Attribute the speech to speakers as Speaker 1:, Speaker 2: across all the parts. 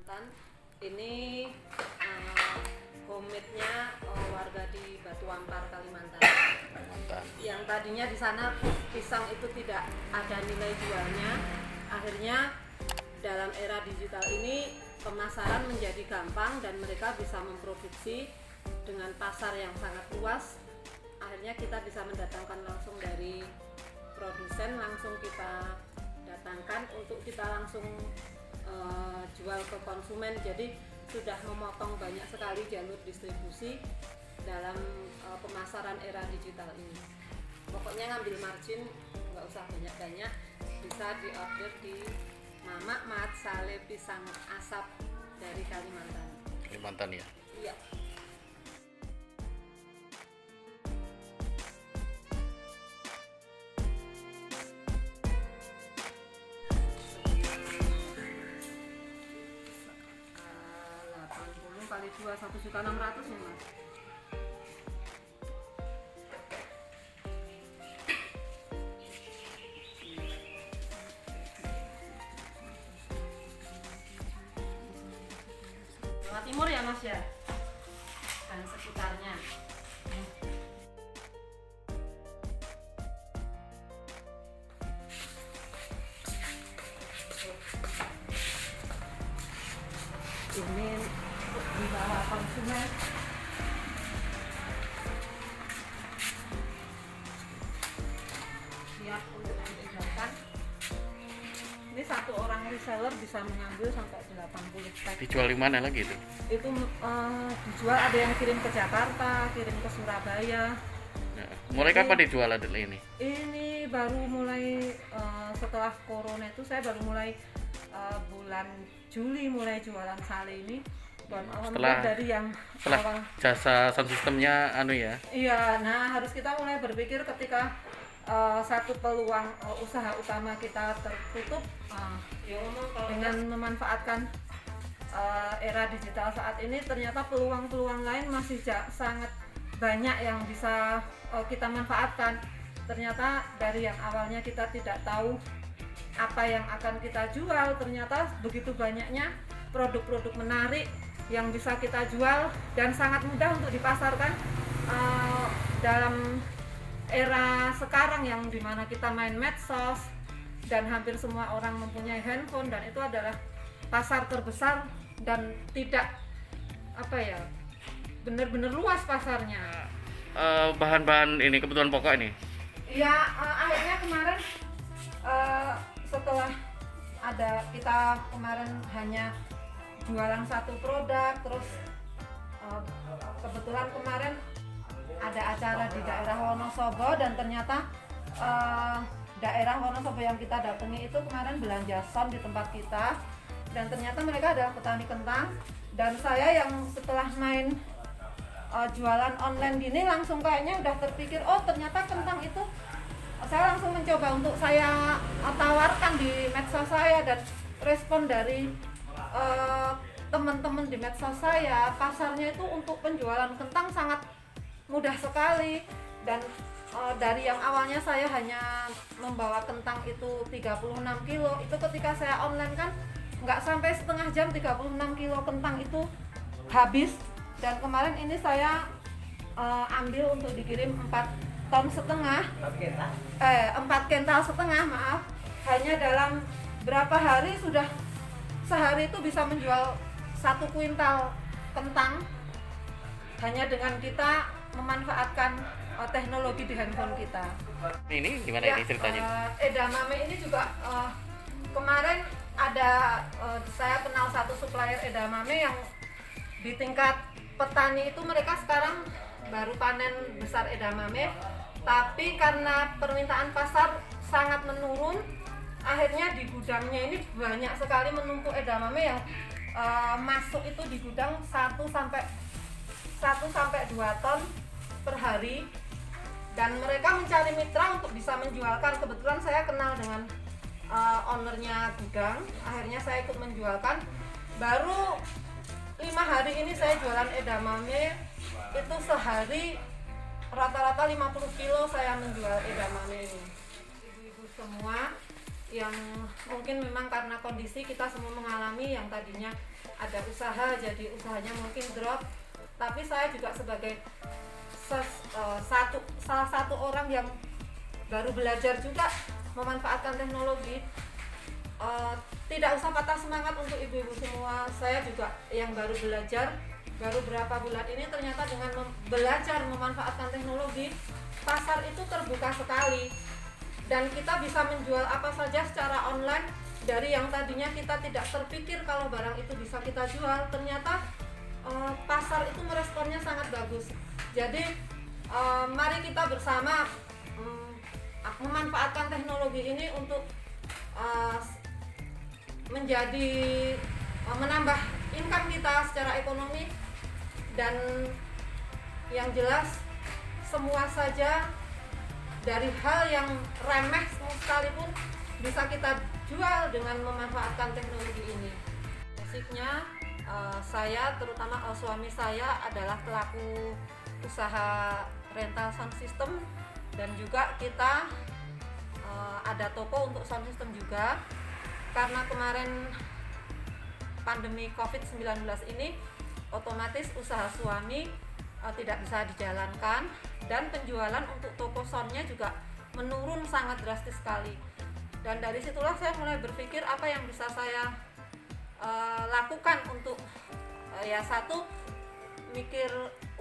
Speaker 1: Kalimantan. Ini homemade-nya warga di Batu Ampar, Kalimantan. Yang tadinya di sana pisang itu tidak ada nilai jualnya. Akhirnya dalam era digital ini pemasaran menjadi gampang dan mereka bisa memproduksi dengan pasar yang sangat luas. Akhirnya kita bisa mendatangkan langsung dari produsen, langsung kita datangkan untuk kita langsung jual ke konsumen. Jadi sudah memotong banyak sekali jalur distribusi dalam pemasaran era digital ini. Pokoknya ngambil margin nggak usah banyak-banyak, bisa diorder di Mamak Mat Sale Pisang Asap dari Kalimantan.
Speaker 2: Kalimantan ya?
Speaker 1: Iya. Kali 2 1.600.000 nih Mas. Jawa Timur ya Mas ya, dan sekitarnya. Ini dibawa konsumen. Siap untuk diedarkan. Ini satu orang reseller bisa mengambil sampai 80 pack.
Speaker 2: Dijual di mana lagi itu?
Speaker 1: Itu dijual, ada yang kirim ke Jakarta, kirim ke Surabaya.
Speaker 2: Nah, mulai kapan dijual adalah ini?
Speaker 1: Ini baru mulai setelah corona itu saya baru mulai bulan Juli mulai jualan sale ini. Dan
Speaker 2: Setelah
Speaker 1: dari yang awal
Speaker 2: jasa sound systemnya ya?
Speaker 1: Iya, nah harus kita mulai berpikir ketika satu peluang usaha utama kita tertutup dengan memanfaatkan era digital saat ini, ternyata peluang-peluang lain masih sangat banyak yang bisa kita manfaatkan. Ternyata dari yang awalnya kita tidak tahu apa yang akan kita jual, ternyata begitu banyaknya produk-produk menarik yang bisa kita jual dan sangat mudah untuk dipasarkan dalam era sekarang yang dimana kita main medsos dan hampir semua orang mempunyai handphone, dan itu adalah pasar terbesar dan tidak benar-benar luas pasarnya.
Speaker 2: Bahan-bahan ini kebutuhan pokok ini?
Speaker 1: Iya, akhirnya kemarin setelah kita kemarin hanya jualan satu produk, terus kebetulan kemarin ada acara di daerah Wonosobo dan ternyata daerah Wonosobo yang kita datangi itu kemarin belanja sound di tempat kita, dan ternyata mereka adalah petani kentang. Dan saya yang setelah main jualan online gini langsung kayaknya udah terpikir, oh ternyata kentang itu, saya langsung mencoba untuk saya tawarkan di medsos saya, dan respon dari teman-teman di medsos saya, pasarnya itu untuk penjualan kentang sangat mudah sekali. Dan dari yang awalnya saya hanya membawa kentang itu 36 kilo, itu ketika saya online kan nggak sampai setengah jam 36 kilo kentang itu habis. Dan kemarin ini saya ambil untuk dikirim 4,5 kental setengah, maaf. Hanya dalam berapa hari sudah, sehari itu bisa menjual 1 kuintal kentang hanya dengan kita memanfaatkan teknologi di handphone kita.
Speaker 2: Ini gimana
Speaker 1: Ya,
Speaker 2: ini ceritanya?
Speaker 1: edamame ini juga kemarin ada saya kenal satu supplier edamame yang di tingkat petani itu mereka sekarang baru panen besar edamame, tapi karena permintaan pasar sangat menurun, akhirnya di gudangnya ini banyak sekali menumpuk edamame yang masuk itu di gudang 1 sampai 2 ton per hari, dan mereka mencari mitra untuk bisa menjualkan. Kebetulan saya kenal dengan ownernya gudang, akhirnya saya ikut menjualkan. Baru 5 hari ini saya jualan edamame itu sehari rata-rata 50 kilo saya menjual edamame ini. Ibu-ibu semua yang mungkin memang karena kondisi kita semua mengalami yang tadinya ada usaha jadi usahanya mungkin drop, tapi saya juga sebagai salah satu orang yang baru belajar juga memanfaatkan teknologi, tidak usah patah semangat untuk ibu-ibu semua. Saya juga yang baru belajar, baru berapa bulan ini ternyata dengan belajar memanfaatkan teknologi, pasar itu terbuka sekali dan kita bisa menjual apa saja secara online. Dari yang tadinya kita tidak terpikir kalau barang itu bisa kita jual, ternyata pasar itu meresponnya sangat bagus. Jadi mari kita bersama memanfaatkan teknologi ini untuk menambah income kita secara ekonomi, dan yang jelas semua saja dari hal yang remeh sekalipun bisa kita jual dengan memanfaatkan teknologi ini. Basicnya saya, terutama suami saya adalah pelaku usaha rental sound system, dan juga kita ada toko untuk sound system juga. Karena kemarin pandemi COVID-19 ini, otomatis usaha suami tidak bisa dijalankan, dan penjualan untuk toko soundnya juga menurun sangat drastis sekali. Dan dari situlah saya mulai berpikir apa yang bisa saya lakukan untuk satu, mikir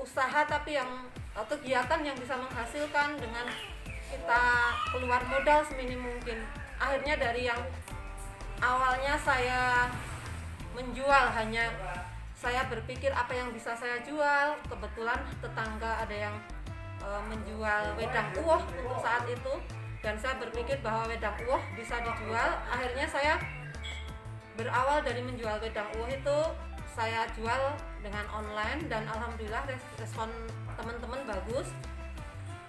Speaker 1: usaha tapi yang kegiatan yang bisa menghasilkan dengan kita keluar modal seminim mungkin. Akhirnya dari yang awalnya saya menjual, hanya saya berpikir apa yang bisa saya jual, kebetulan tetangga ada yang menjual wedang uwoh untuk saat itu, dan saya berpikir bahwa wedang uwoh bisa dijual. Akhirnya saya berawal dari menjual wedang uwoh itu, saya jual dengan online, dan alhamdulillah respon teman-teman bagus.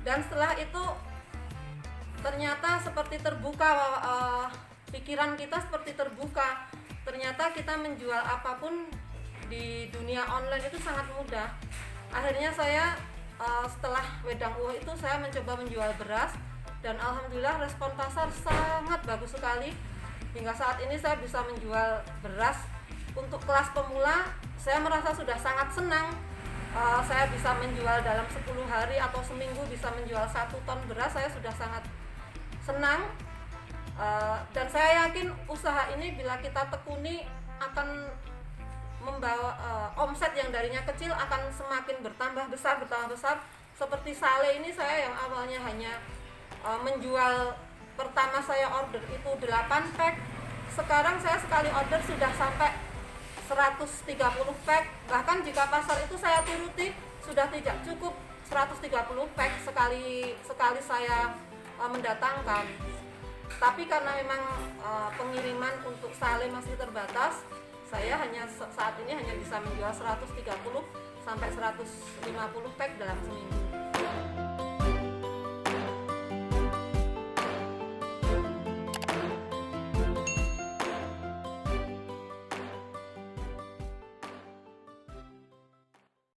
Speaker 1: Dan setelah itu ternyata seperti terbuka, pikiran kita seperti terbuka. Ternyata kita menjual apapun di dunia online itu sangat mudah. Akhirnya saya setelah wedang uwoh itu saya mencoba menjual beras, dan alhamdulillah respon pasar sangat bagus sekali. Hingga saat ini saya bisa menjual beras untuk kelas pemula. Saya merasa sudah sangat senang. Saya bisa menjual dalam 10 hari atau seminggu bisa menjual 1 ton beras. Saya sudah sangat senang, dan saya yakin usaha ini bila kita tekuni akan membawa omset yang darinya kecil akan semakin bertambah besar. Seperti sale ini, saya yang awalnya hanya menjual, pertama saya order itu 8 pack, sekarang saya sekali order sudah sampai 130 pack. Bahkan jika pasar itu saya turuti sudah tidak cukup 130 pack sekali saya mendatangkan. Tapi karena memang pengiriman untuk sale masih terbatas, saya saat ini hanya bisa menjual 130 sampai 150 pack dalam seminggu.